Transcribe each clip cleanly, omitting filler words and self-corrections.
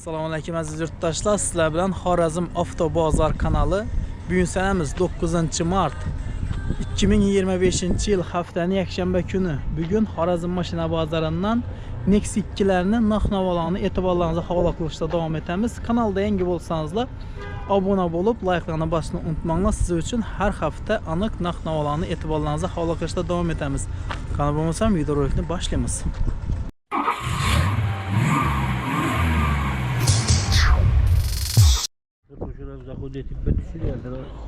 Assalomu alaykum aziz yurtdoshlar, sizlar bilan Xorazm Avtobozor kanali. Bugun sanamiz 9 mart 2025-yil haftaning yakshanba kuni. Bugun Xorazm mashina bozoridan Nexus 2'larni narx-navolarni e'tiborlaringizga havola qilishda davom etamiz. Kanalda yangi bo'lsangizlar obuna bo'lib, like'larni bosishni unutmanglar. Siz uchun har hafta aniq narx-navolarni e'tiborlaringizga havola qilishda davom etamiz. Qani bo'lmasam videorolikni boshlaymiz.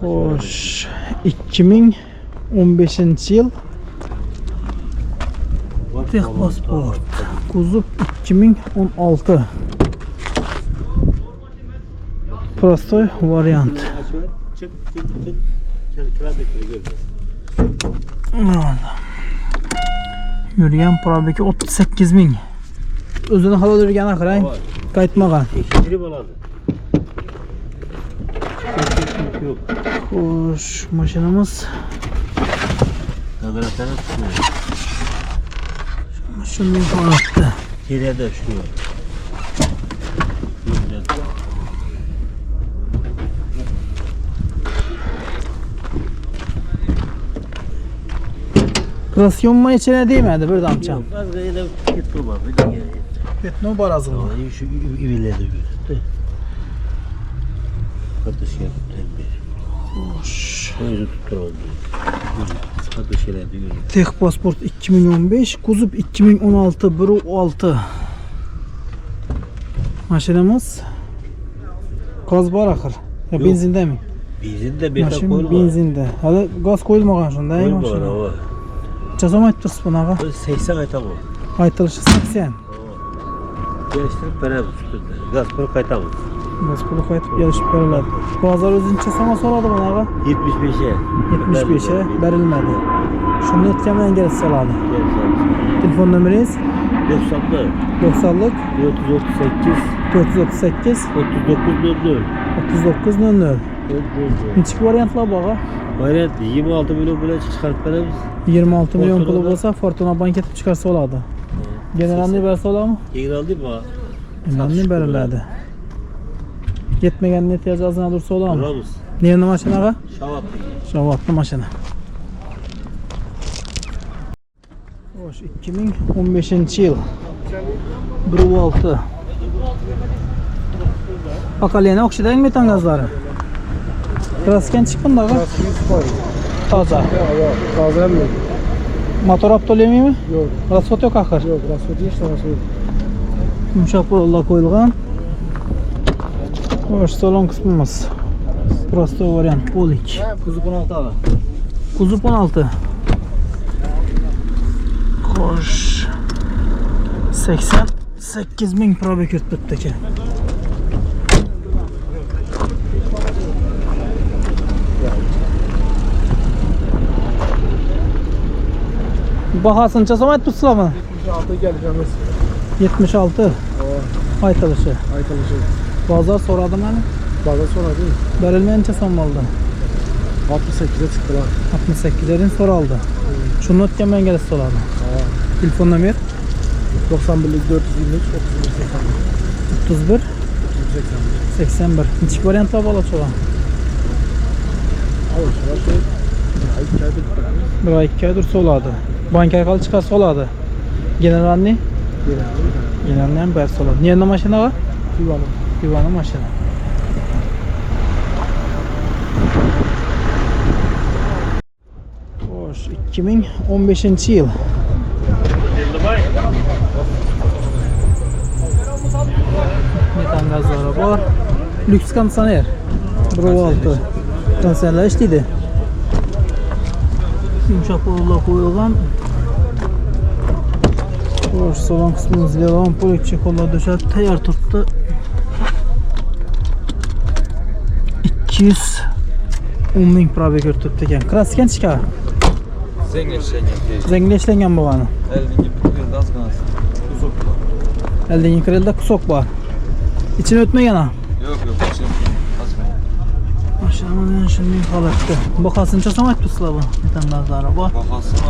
Xo'sh, 2015-yil Texpasport kuzov 2016 prostoy variant. Yurgan probegi 38 ming. O'zini halol yurgani qarang, qaytmagan. Xo'sh, mashinamiz shunday holatda. Keladi shu. Krasyonma içine değmedi bir damçam. Azgayda ketdi bor. Petno bor azgın. Shu iviladi. Qatışga tembe. Xo'sh. O'zi turadi. Qatışlardi. Texpasport 2015, kuzov 2016 1.6. Mashinamiz gaz bor axir. Ya benzinde mi? Benzinde beta qo'yilgan. Benzinde. Hali gaz qo'yilmagan shunday mashina. Chazom aytibsiz bunaqa? 80 aytaman. Aytilishi 80. Kelishtirib beramiz ustida. Gaz pul qaytamiz. Gaz puli qaytib kelishib beriladi. Bozor o'zincha sama so'radi bunaqa. 75'e. 75'e berilmedi. Shuni o'tgandan kelib soladi. Telefon nomeringiz 90'lı. 90'lık 438 438 3900. 3900. Neçik variantlar bağa? Variant 26 milyon bilan chiqarib beramiz. 26 milyon puli bo'lsa, Fortuna bank etib chiqarsa oladi. Generalni bersa oladimi? Generalni bor. Generalni beriladi. Yetmagan net yazasini dursa oladimi? Uramiz. Nerni mashinaga? Shavot. Shavotli mashina. Xo'sh, 2015-yil 1.6 Pakalena o'xshadang metan gazlari. Kraskan chiqqandaga? Toza. Toza mı? Motor olib to'lamaymi? Yo'q. Rasxod yo'q axir. Yo'q, rasxod hech narsa yo'q. Yumshoq bo'lib qo'yilgan. Xo'sh, salon qismimiz. Prosto variant Polik. Kuzov 16 abi. Kuzov 16. Xo'sh. 88 ming probek yurtibdi ekan. Bahasını çasam aytibsizlarmi? 76 geleceğimiz. 76 aytilishi. Aytılışı. Bozor so'radimi mana? Baza soradı. Berilmagan çasam oldu. 68'e çıktılar. 68'lerin so'raldi. Shuni o'tganman kelib so'radi. Telefon nomer 91 423 31 31 81. 81. Neçik variantlar bor cho'g'a? Al şuna şey. Ay geldik. Bir ay 2 oydir so'ladi. Bank orqali chiqarsa oladi. Generalni? Generalni ham bersa oladi. Nerni mashina va? Divanı. Divani mashina. Xo'sh, 2015-yil. Metan gazlari bor. Lüks konditsioner. 1.6. Konditsionerlar ishlaydi. Yumshoq bo'lib qo'yilgan. Xo'sh, salon qismimizga lampolik chekollar döşab tayyor turibdi. 210 ming probek yurtibdi ekan. Kraskan chiqa. Zengleşlengan bo'lgani. Eldagi kirelda kusok bor. İçine o'tmagan ha? Yo'q, ishim asmaydi. Mashinani shunday holatda. Bahosini chasam aytibsizlar bu. Metan gazlari bor. Bahosini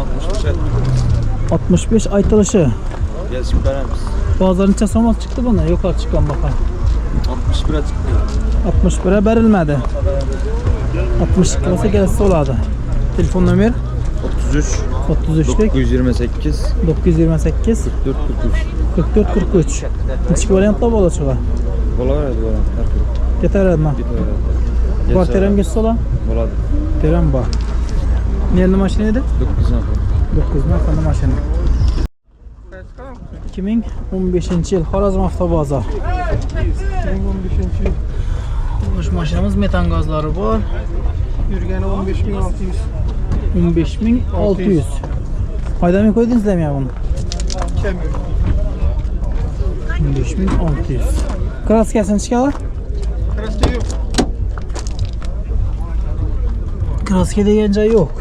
65 aytilishi. Gelsin beremiz. Bazılarınca somaz çıktı bana. Yukarı çıkan bakar. 61'e çıktı. 61'e berilmedi. 62 olsa gelirse oladı. Telefon nömeri 33 33'lük 928 928 44 43. 44 43. İçki variantla bola çığa. Bolar edi bolar. Getirelim ha. Kvartiram geçse ola. Boladı. Terem bak. Nerede maşina edi? 9 nafar. 9 nafar maşina. 2015 yıl Xorazm avtobazar. 2015 yıl. Boş maşinamız metan gazları var. Yürgeni 15600. 15600. Fayda mı koydunuz demiyor bunu? Kemiyor. 15600. Kras gelsin çıkalar. Kraske yok. Kraske degence yok.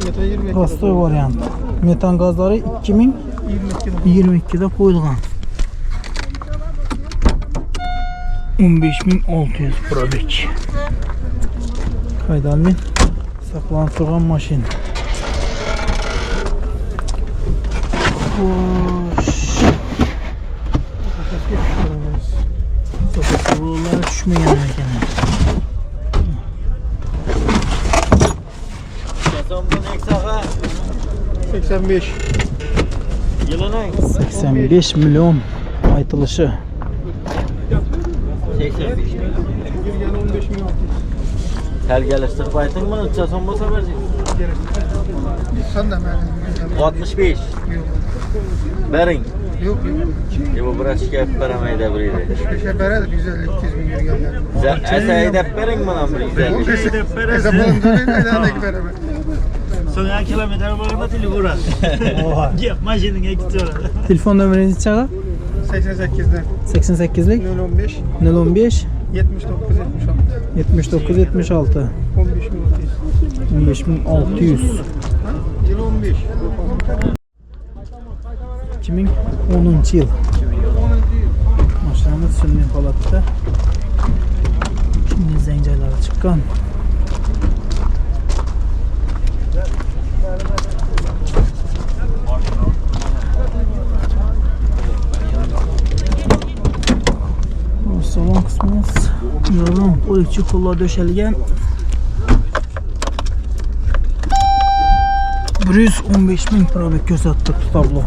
Meta 22. Krastoy variant. Metan gazları 2022'de koyulgan. 15600 probek. Kaydanmin saklanıp turgan maşin. Hoş. Sokaklara düşmeyen mekanı. Yazımdan eksağa 85. yılına 85 milyon aytılışı. 85. Yürgeni 15600. Her geliştirip aytın mı? Çasan olsa verecek. Sen de ben. 65. Yok. Verin. Yok. Ya bu biraz şikayet veramayı da buraya. Keşke beraber 150-200 bin yürgenler. Esa edep verin bana bir güzel. Hesaplanın dönün elindeki beraber. Sonra kilometre boyunda tili vurar. Gep maşinin gidiyor. Telefon numarası çağa? 88'den 88'lik 015 015 79 76 79 76 15600. 15600. Yıl 15. 2010 yıl. Maşinamız sünni holatta. Şimdi zencirleri çıkan. Salon kısmımız yorulun poliçi kolla döşelgen 115.000 probek gösterdik tablo.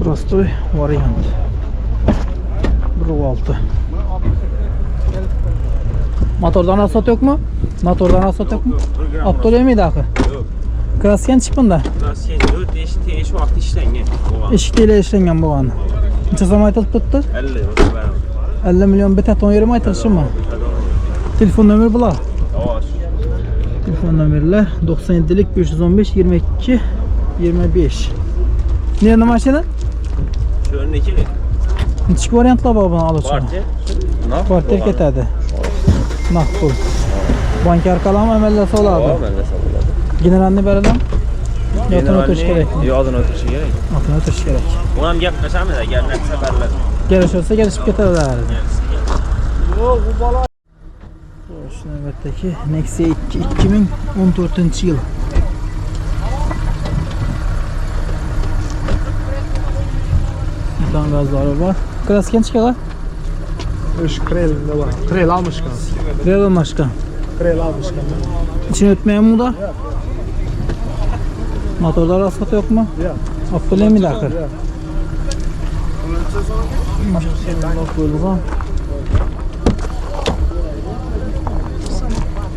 Prostoy variant 1.6. Motordan asat yok mu? Motordan asat yok mu? Aptolya mıydı akı? Yok. Krasken çıkmında. Nasıl 4 eşit vakti işlengen. Eşik ile işlengen bu anı. Neçe zaman aytılıp tuttu? 50 50 milyon betet 10 yerim aytılışı mı? Telefon nömeri bula. Yavaş. Telefon nömerler 97'lik 515 22 25. Nerede maşina? Şu öndeki Neçik variantla babana alışıyor. parti. Kvartir ketedi. Nakbul. Banker kalan emellesi oladı. Generalini verelim. Yatın ötüş gerek mi? Yok, adını ötüşü gerek. Yatın ötüş gerek. Ulan yapmasam da gelmek seferler. Geliş olsa gelişip getirler. Şu nöbetteki Nexia 2 2014 yıl. Metan gazları var. Krasken çıkıyor. Iş krelinde var. Krel almışkan. Krel başkan. Krel almışkan. İçin ötmeyen mi da? Motorda asfalt yok mu? Ya. Aptolya mı dakır? Ya. Koyulgan.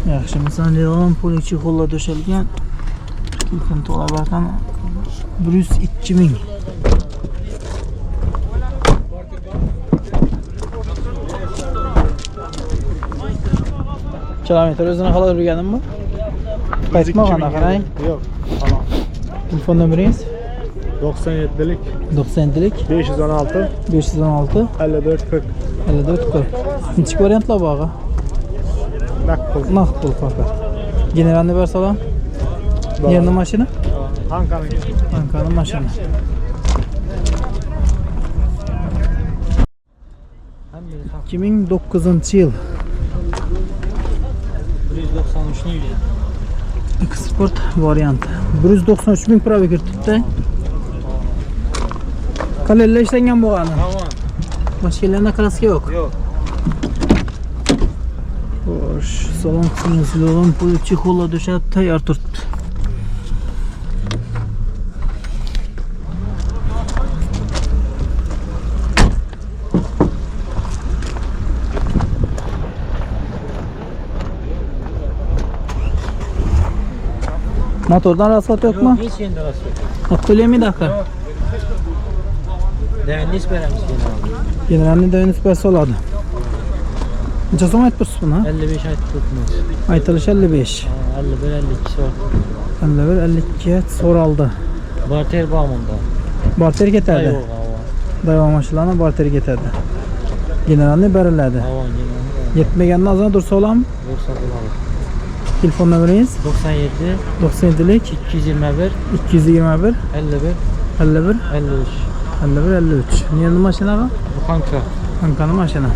Yaxshi, misal Leon poliçi qo'lga döşelgen. Ilkin to'lalardan 102 ming. Kilometr o'zini halol yurganimmi? Qaytmagan qarang. Yok. Tamam. Telefon nomeringiz 97'lik 97'lik 516 516 54 40 54 40. Neçik variantlar bor? Nakpul. Naqd fakat. Generalni bersalam. Yerni mashina? Ankara'nın. Ankara'nın mashina. Hem 2009 yıl. 193 neydi? Export variant. 193 ming probek tutdi. Qalella ishlangan bo'lgani. Tamam. Başka yerlerinde kraska yok. Yok. Hoş. Salon kısmını silelim. Bu çikola döşep tayar turttu. Motordan rasvat yok mu? Hiç yerinde rast yok. Atölye dakika? Değerli iş veremiz gene abi. Generalni de nispesi oladı. Neçe so'm aytibsiz buni? 55 ayet tutmaz. Aytilish 55. 51 52 sor. 51 52 so'raldi. Barter bağımında. Barter ketadi. Yok hava. Dayvo mashinalarni barter ketadi. Generalni beriladi. Hava gene. Yetmagandan azon dursa olammi? Bursa bulalım. Telefon nomeringiz 97 97lik 221 221 51 51 53. 51 53. Niyani mashinaga? Bu kanka. Anka'nın mashina.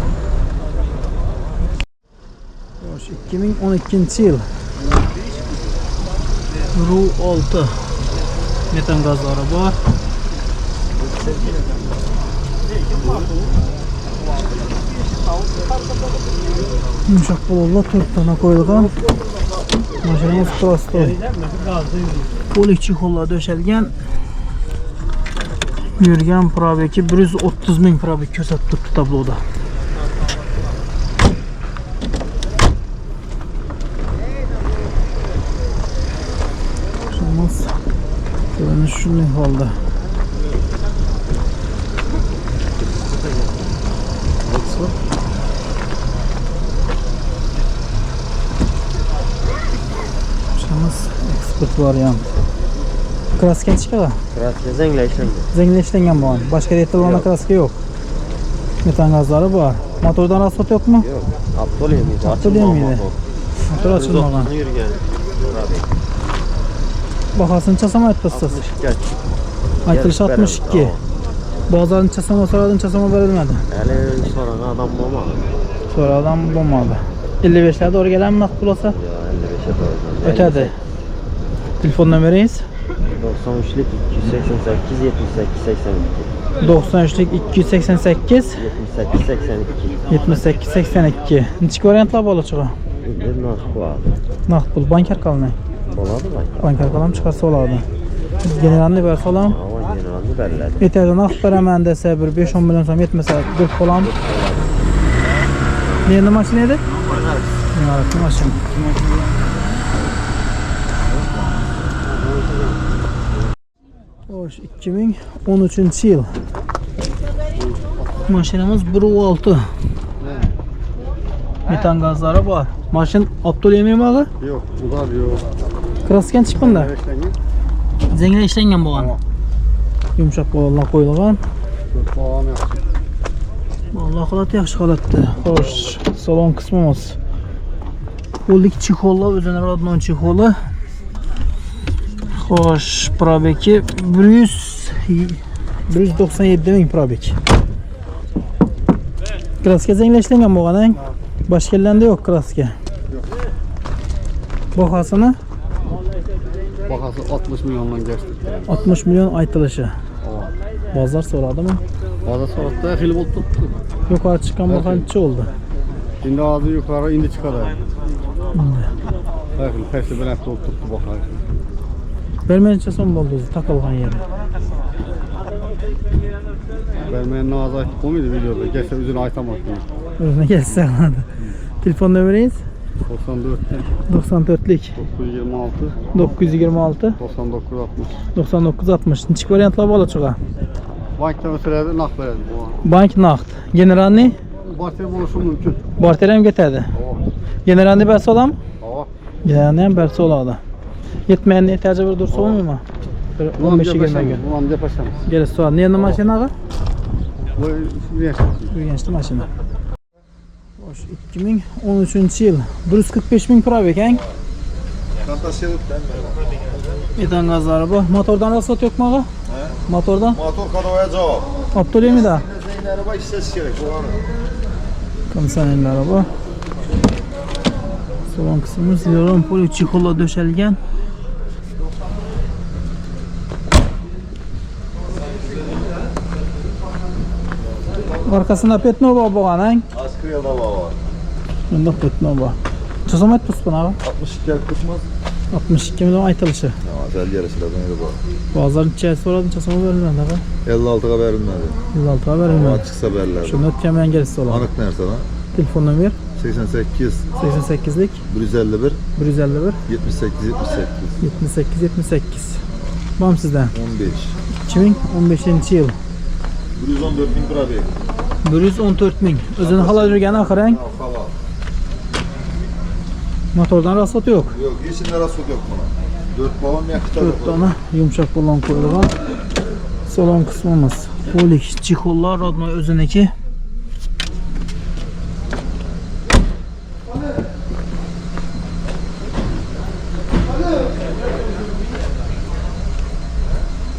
Hoş, 2012 yıl. Ru 6. Metan gazları var. Yumuşak bululla 4 tane koyulgan. Maşinamiz prostoy. Polik çikollar döşelgen. Yürgen probeki 130 bin probek kösat tuttu tabloda. Şunumuz görünüş şunun halde. Şunumuz expert varyant. Krasken çıkar. Kraska zengleştirdi. Zenginleştirilgan bu an. Başka detaylarına Yok. kraska yok. Metan gazları var. Motordan rasvat yok mu? Yok. Aptolye miydi? Aptolye miydi? Motor açılmagan. 130'unu yürüyen. Bahasını çasama etmişsiz. 62. Aytilish 62. Bazılarını çasama soradın çasama verilmedi. Hele sonra adam bulamadı. Sonradan bulmadı. 55'lere doğru gelen mi nakit olsa? Ya 55'e doğru. Ötedi. Telefon numarayız? 93'lük 288 78 82. 93'lük 288 78 82. 78 82. Neçik variantlar bolu çıkıyor? Bir nasıl vardı? Nakit bul. Banker kalmay. Oladı mı? Banker kalam çıkarsa olardı. Generalni verse olam. Hava generalini belirledi. Yeterli nakit veremem dese bir 5-10 milyon so'm yetmese 40 olam. Neydi maşin edi? Neydi maşin? Hoş, 2013 yıl. Maşinamız 1.6. Metan gazları var. Maşin aptol yemeği mi ağı? Yok, bu da yok. Krasken çıkmında. Zengine işlengen bu an. Yumuşak boğazına koyulgan. Bağım yapsın. Vallahi halat yaxshi holatda. Xo'sh, salon qismimiz. Qo'ldagi chexollar o'zini rodnon chexoli. Xo'sh, probeki 197 ming probek. Kraska zenglashlangan bo'lgan-a? Boshqa yerlarda yo'q kraska. Bahosini Bakası 60 milyondan geçti. 60 milyon aytilishi. Bozor so'radimi? Bazı saatte film oldu tuttu. Yuqori chiqqan bo'lgancha oldu. Şimdi ağzı yukarı indi çıkar. Bakın pesi ben hep tuttu bakar. Vermeyince son bo'ldi o'zi taqilgan yeri. Vermeyen ağzı o muydu videoda? Geçse üzerine aytamaz. O'zini kelsa oladi. Telefon nomeringiz 94 94lik 926 926 99 60. 9960. Neçik variantlar bo'la chiqa? Bankta meselede nak veredi bu. Bank naqd. Generalni Barter buluşu mümkün. barter ham ketadi. Generalni bersa olam? Hava. Generalni ham bersa oladi. Yetmaganni ehtiyoji bir dursa olmaymi? Bir 15-20 gün. Bu amca paşamız. Gel so'rad. Endi mashinaga? Bu ne yaşasın? Yurganchda mashina. Xo'sh, 2013 yil 145 ming pura ekan. Metan gazlari bu. Motordan rasot yo'qmi og'a? Motordan? Motor kadavaya cevap. Aptolemi da. Zeynep araba ses gerek. Konsanelleri bu. Salon kısmımız yoron poli çikola döşelgen. Arkasında Petnova bağlanang. Askriya da var. Bunda Petnova. Çasamat pus bana. 62 yer kutmaz. 62 milyon aytılışı. Ya, güzel yarışlar neydi bu? Bazıların içeri soradım çasama verilmedi abi. 56'a verilmedi. 106'a Ama verilmedi. çıksa verirler. Şunu ötkemeyen gerisi olan. Anık nerede lan? Telefon numara 88 88'lik 151 151 78 78 78 78. Bam sizden. 15 2015 yıl. 114 bin lira değil. 114 bin. Özünü hala yürüyen akıran. Hava. Motordan rasat yok. Yok, yeşillere su yok buna. 4 balon yakıta 4 tane yumuşak balon koyulgan. Salon kısmımız. Polik, çikollar, Radno özüneki.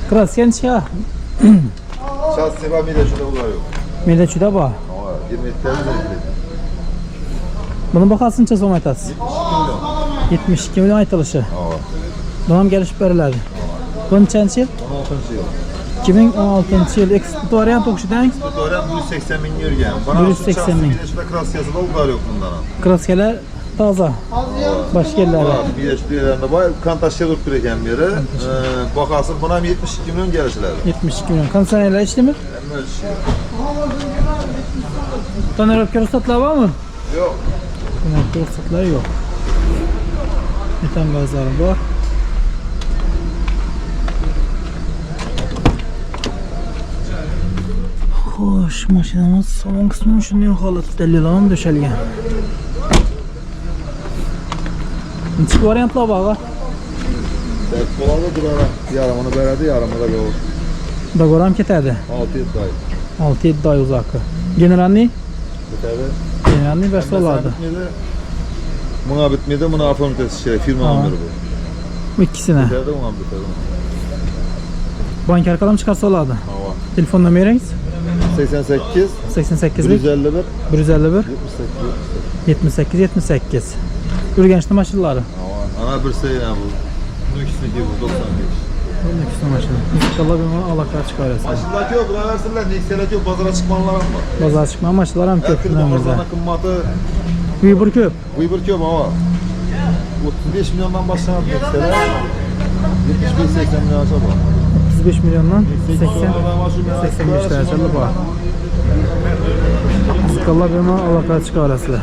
Krasken çya. Şahsi var mıydı şurada bunlar yok. Meleçüde bak. Ama 20 tane de Bunun bakasın çasam aytas. 72 milyon aytılışı. Ama Donam gelişip veriladi. Bunun çençi? 16. yıl. 2016 yıl eksport variant okşudan. Bu dönem 180 bin yürüyen. Bana 180 bin. Bir de şurada kras yazılı bunlar yok bundan. Kraskeler taza. Başka yerlerde. Bir de şu yerlerinde var. Kan taşıya durup dururken bir yere. Bakasın buna 72 milyon gelişler. 72 milyon. Kanseneler işte mi? Hem öyle şey. Tanrı ruhsatlar var mı? Yok. Tanrı ruhsatları yok. Metan gazları var. Xo'sh, mashinamiz salon qismi shunday holatda lilan döşəlgan. Neçə variantlar var? Dert kolalı durarak. Yarım onu verdi, yarım da yok. Dagoram ketadi. 6 yıl day. 6-7 oy uzoqi. Generalniy? Bitedi. Generalniy versa oladi. Buna bitmedi, buna afon ötesi şey, firma amiri bu. Bu ikkisini. Bitedi, buna bitedi. Bank arqadan chiqarsa oladi. Hava. Telefon nomeringiz? 88 88 151 151 78 78 78. Urganchda mashinalari. Hava. Ana bir şey ya bu. Bu ikisini ki bu 95. Bunun ikkisini mashina. Muzikallar bilan aloqa chiqarasiz. Maşinlar yok, buna versinler. Next'ler yok, bazara çıkmanlar ama. Bozor chiqma mashinalar ham ko'p Her bilan firma bizda. bazarına kımmatı. Uy ko'p. Bu bir köp hava. 35 milyondan başlayan Next'ler. 75-80 milyon aşağı var. 35 milyondan 80-85 dərəcəli var. Muzikallar bilan aloqa chiqarasizlar.